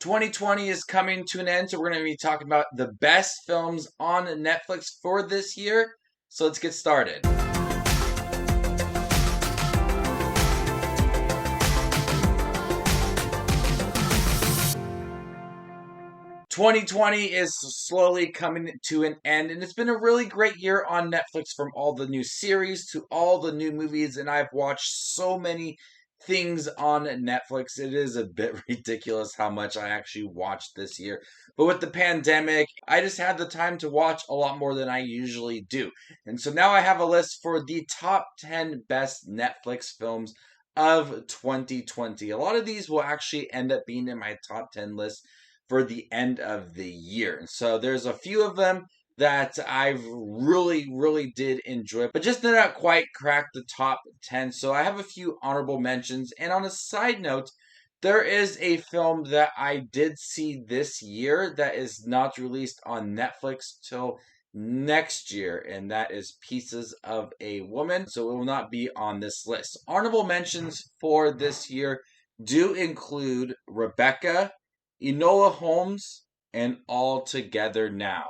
2020 is coming to an end, so we're going to be talking about the best films on Netflix for this year. So let's get started. 2020 is slowly coming to an end, and it's been a really great year on Netflix from all the new series to all the new movies, and I've watched so many things on Netflix. It is a bit ridiculous how much I actually watched this year. But with the pandemic, I just had the time to watch a lot more than I usually do. And so now I have a list for the top 10 best Netflix films of 2020. A lot of these will actually end up being in my top 10 list for the end of the year. So there's a few of them that I've really did enjoy, but just did not quite crack the top 10. So I have a few honorable mentions. And on a side note, there is a film that I did see this year that is not released on Netflix till next year, and that is Pieces of a Woman. So it will not be on this list. Honorable mentions for this year do include Rebecca, Enola Holmes, and All Together Now.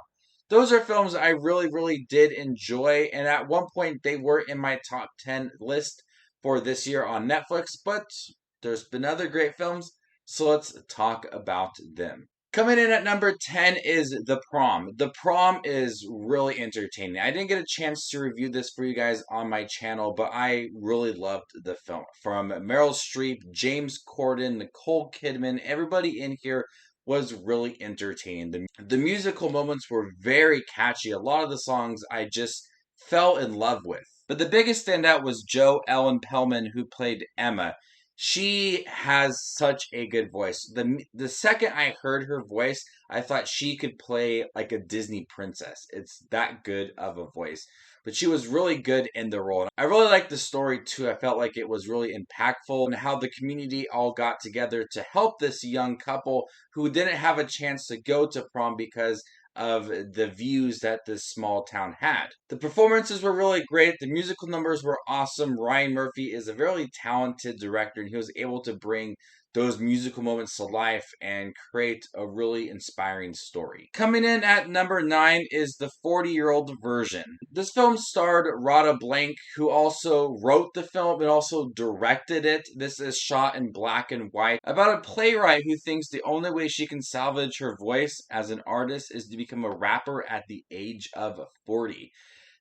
Those are films I really did enjoy, and at one point they were in my top 10 list for this year on Netflix, but there's been other great films, so let's talk about them. Coming in at number 10 is The Prom. The Prom is really entertaining. I didn't get a chance to review this for you guys on my channel, but I really loved the film. From Meryl Streep, James Corden, Nicole Kidman, everybody in here was really entertaining. The musical moments were very catchy. A lot of the songs I just fell in love with. But the biggest standout was Jo Ellen Pellman, who played Emma. She has such a good voice. The second I heard her voice, I thought she could play like a Disney princess. It's that good of a voice. But she was really good in the role. I really liked the story too. I felt like it was really impactful and how the community all got together to help this young couple who didn't have a chance to go to prom because of the views that this small town had. The performances were really great. The musical numbers were awesome. Ryan Murphy is a very talented director, and he was able to bring those musical moments to life and create a really inspiring story. Coming in at number 9 is The 40-Year-Old Version. This film starred Rada Blank, who also wrote the film and also directed it. This is shot in black and white about a playwright who thinks the only way she can salvage her voice as an artist is to become a rapper at the age of 40.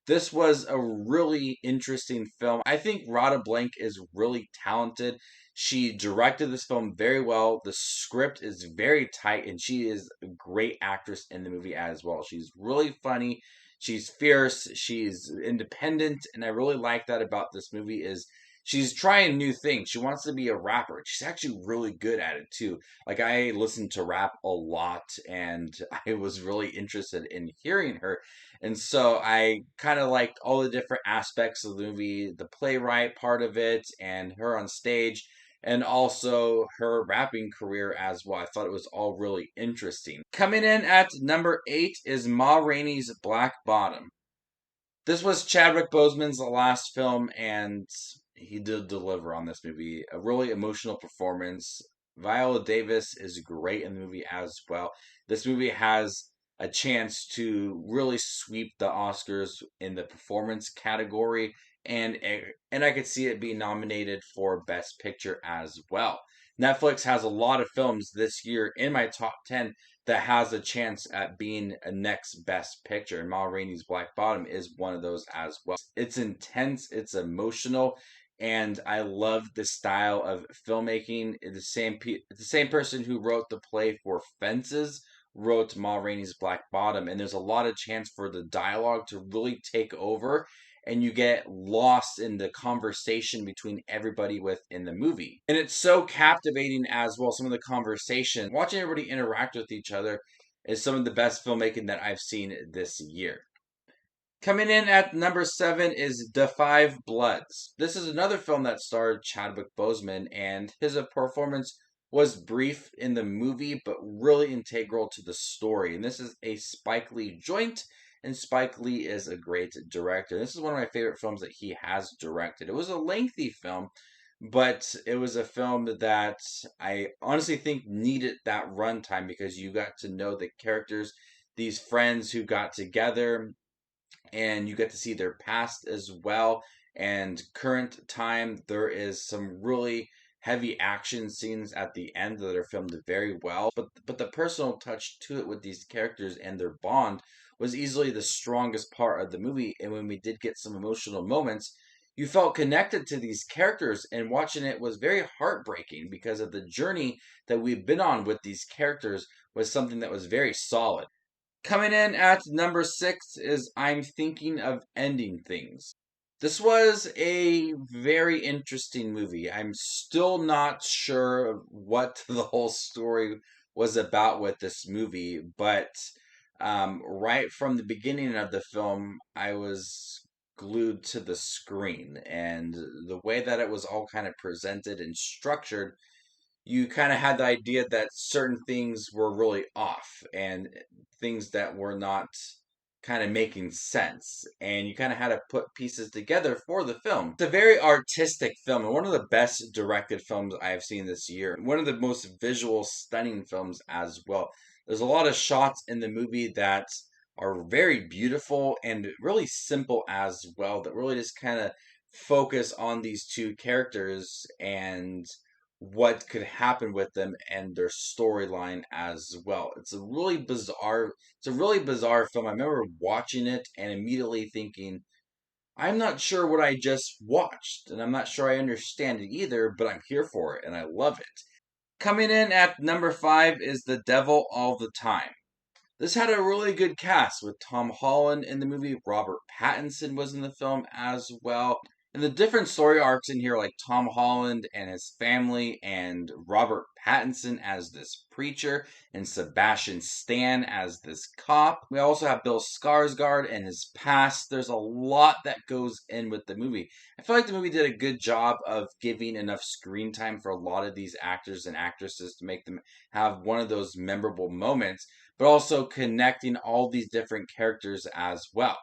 This was a really interesting film. I think Rada Blank is really talented. She directed this film very well. The script is very tight, and she is a great actress in the movie as well. She's really funny. She's fierce. She's independent, and I really like that about this movie is she's trying new things. She wants to be a rapper. She's actually really good at it too. Like I listened to rap a lot, and I was really interested in hearing her. And so I kind of liked all the different aspects of the movie, the playwright part of it, and her on stage, and also her rapping career as well. I thought it was all really interesting. Coming in at number 8 is Ma Rainey's Black Bottom. This was Chadwick Boseman's last film, and he did deliver on this movie. A really emotional performance. Viola Davis is great in the movie as well. This movie has a chance to really sweep the Oscars in the performance category, and I could see it being nominated for Best Picture as well. Netflix has a lot of films this year in my top 10 that has a chance at being a next best picture. And Ma Rainey's Black Bottom is one of those as well. It's intense, it's emotional, and I love the style of filmmaking. The same person who wrote the play for Fences wrote Ma Rainey's Black Bottom, and there's a lot of chance for the dialogue to really take over and you get lost in the conversation between everybody within the movie. And it's so captivating as well, some of the conversation. Watching everybody interact with each other is some of the best filmmaking that I've seen this year. Coming in at number 7 is The Five Bloods. This is another film that starred Chadwick Boseman, and his performance was brief in the movie, but really integral to the story. And this is a Spike Lee joint, and Spike Lee is a great director. This is one of my favorite films that he has directed. It was a lengthy film, but it was a film that I honestly think needed that runtime because you got to know the characters, these friends who got together, and you get to see their past as well and current time. There is some really heavy action scenes at the end that are filmed very well, but the personal touch to it with these characters and their bond was easily the strongest part of the movie. And when we did get some emotional moments, you felt connected to these characters, and watching it was very heartbreaking because of the journey that we've been on with these characters was something that was very solid. Coming in at number 6 is I'm Thinking of Ending Things. This was a very interesting movie. I'm still not sure what the whole story was about with this movie, but right from the beginning of the film, I was glued to the screen, and the way that it was all kind of presented and structured, you kind of had the idea that certain things were really off and things that were not kind of making sense, and you kind of had to put pieces together for the film. It's a very artistic film and one of the best directed films I have seen this year. One of the most visual stunning films as well. There's a lot of shots in the movie that are very beautiful and really simple as well, that really just kind of focus on these two characters and what could happen with them and their storyline as well. It's a really bizarre film. I remember watching it and immediately thinking, I'm not sure what I just watched, and I'm not sure I understand it either, but I'm here for it and I love it. Coming in at number 5 is The Devil All the Time. This had a really good cast with Tom Holland in the movie. Robert Pattinson was in the film as well. And the different story arcs in here, like Tom Holland and his family, and Robert Pattinson as this preacher, and Sebastian Stan as this cop. We also have Bill Skarsgård and his past. There's a lot that goes in with the movie. I feel like the movie did a good job of giving enough screen time for a lot of these actors and actresses to make them have one of those memorable moments, but also connecting all these different characters as well.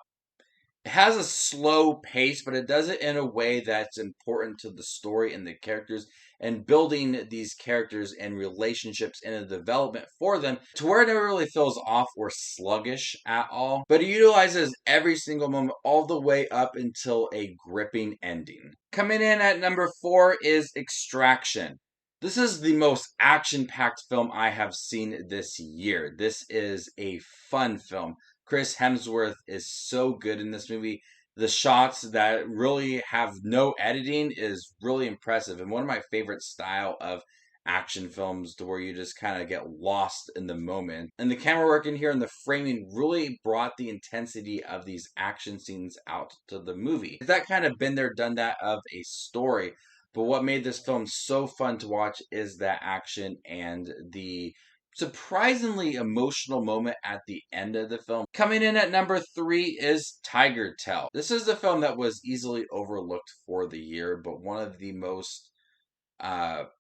It has a slow pace, but it does it in a way that's important to the story and the characters, and building these characters and relationships and the development for them to where it never really feels off or sluggish at all. But it utilizes every single moment all the way up until a gripping ending. Coming in at number 4 is Extraction. This is the most action packed film I have seen this year. This is a fun film. Chris Hemsworth is so good in this movie. The shots that really have no editing is really impressive, and one of my favorite style of action films to where you just kind of get lost in the moment. And the camera work in here and the framing really brought the intensity of these action scenes out to the movie. That kind of been there, done that of a story. But what made this film so fun to watch is that action and the surprisingly emotional moment at the end of the film. Coming in at number 3 is Tiger Tail. This is the film that was easily overlooked for the year, but one of the most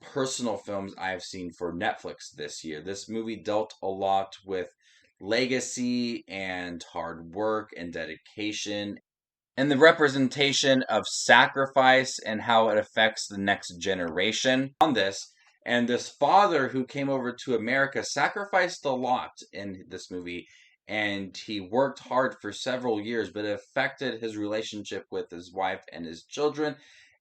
personal films I have seen for Netflix this year. This movie dealt a lot with legacy and hard work and dedication and the representation of sacrifice and how it affects the next generation on this. And this father who came over to America sacrificed a lot in this movie, and he worked hard for several years, but it affected his relationship with his wife and his children,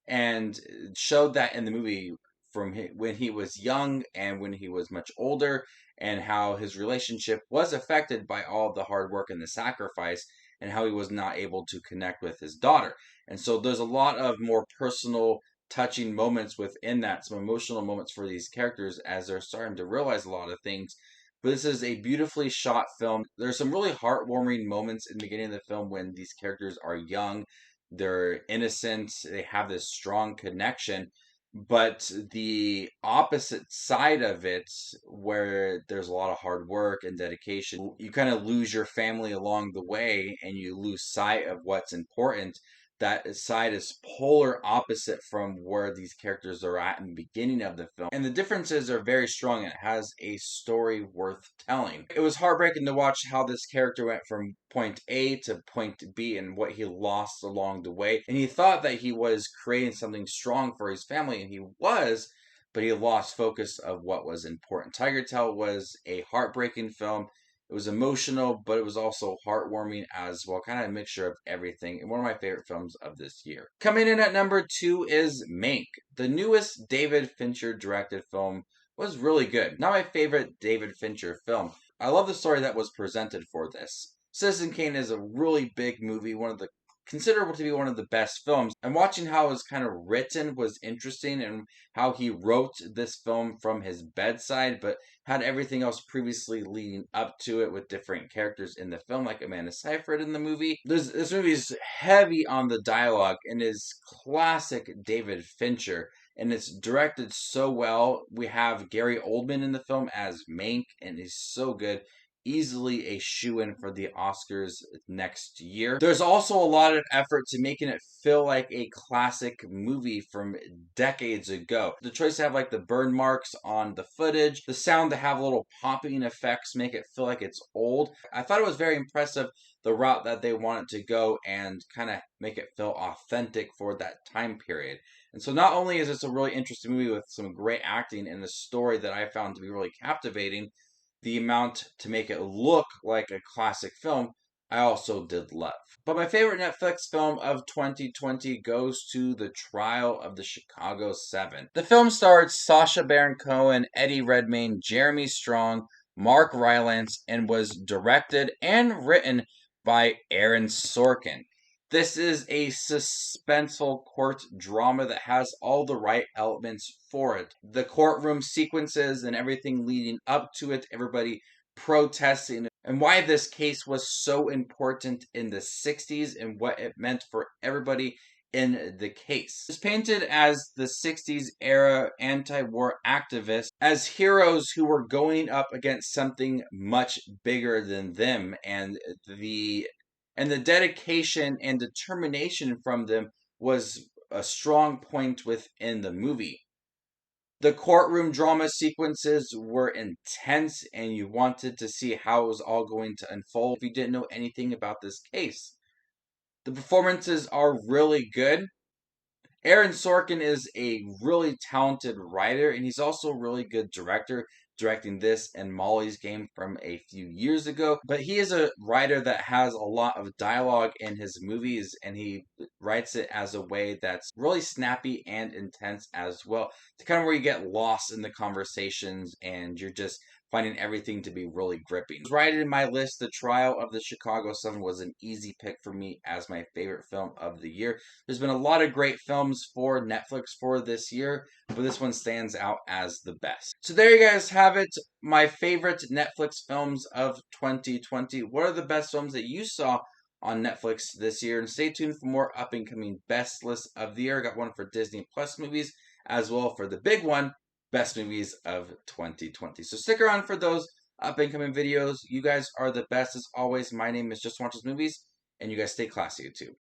and showed that in the movie from when he was young and when he was much older, and how his relationship was affected by all the hard work and the sacrifice, and how he was not able to connect with his daughter. And so there's a lot of more personal, touching moments within that, some emotional moments for these characters as they're starting to realize a lot of things. But this is a beautifully shot film. There's some really heartwarming moments in the beginning of the film when these characters are young, they're innocent, they have this strong connection. But the opposite side of it, where there's a lot of hard work and dedication, you kind of lose your family along the way and you lose sight of what's important. that side is polar opposite from where these characters are at in the beginning of the film. And the differences are very strong and it has a story worth telling. It was heartbreaking to watch how this character went from point A to point B and what he lost along the way. And he thought that he was creating something strong for his family, and he was, but he lost focus of what was important. Tiger Tail was a heartbreaking film. It was emotional, but it was also heartwarming as well. Kind of a mixture of everything. And one of my favorite films of this year. Coming in at number 2 is Mink. The newest David Fincher directed film was really good. Not my favorite David Fincher film. I love the story that was presented for this. Citizen Kane is a really big movie, considerable to be one of the best films. And watching how it was kind of written was interesting, and how he wrote this film from his bedside, but had everything else previously leading up to it with different characters in the film, like Amanda Seyfried in the movie. This movie is heavy on the dialogue and is classic David Fincher, and it's directed so well. We have Gary Oldman in the film as Mink, and he's so good. Easily a shoo-in for the Oscars next year. There's also a lot of effort to making it feel like a classic movie from decades ago. The choice to have like the burn marks on the footage, the sound to have little popping effects make it feel like it's old. I thought it was very impressive the route that they wanted to go and kind of make it feel authentic for that time period. And so not only is this a really interesting movie with some great acting and a story that I found to be really captivating, the amount to make it look like a classic film, I also did love. But my favorite Netflix film of 2020 goes to The Trial of the Chicago 7. The film starred Sacha Baron Cohen, Eddie Redmayne, Jeremy Strong, Mark Rylance, and was directed and written by Aaron Sorkin. This is a suspenseful court drama that has all the right elements for it. The courtroom sequences and everything leading up to it, everybody protesting, and why this case was so important in the 60s and what it meant for everybody in the case. It's painted as the 60s era anti-war activists as heroes who were going up against something much bigger than them, and the dedication and determination from them was a strong point within the movie. The courtroom drama sequences were intense, and you wanted to see how it was all going to unfold if you didn't know anything about this case. The performances are really good. Aaron Sorkin is a really talented writer, and he's also a really good director, directing this and Molly's Game from a few years ago. But he is a writer that has a lot of dialogue in his movies, and he writes it as a way that's really snappy and intense as well. To kind of where you get lost in the conversations and you're just finding everything to be really gripping. Right in my list, The Trial of the Chicago 7 was an easy pick for me as my favorite film of the year. There's been a lot of great films for Netflix for this year, but this one stands out as the best. So there you guys have it, my favorite Netflix films of 2020. What are the best films that you saw on Netflix this year? And stay tuned for more up and coming best lists of the year. I got one for Disney Plus movies, as well for the big one, best movies of 2020. So stick around for those up and coming videos. You guys are the best as always. My name is Just Watches Movies, and you guys stay classy, YouTube.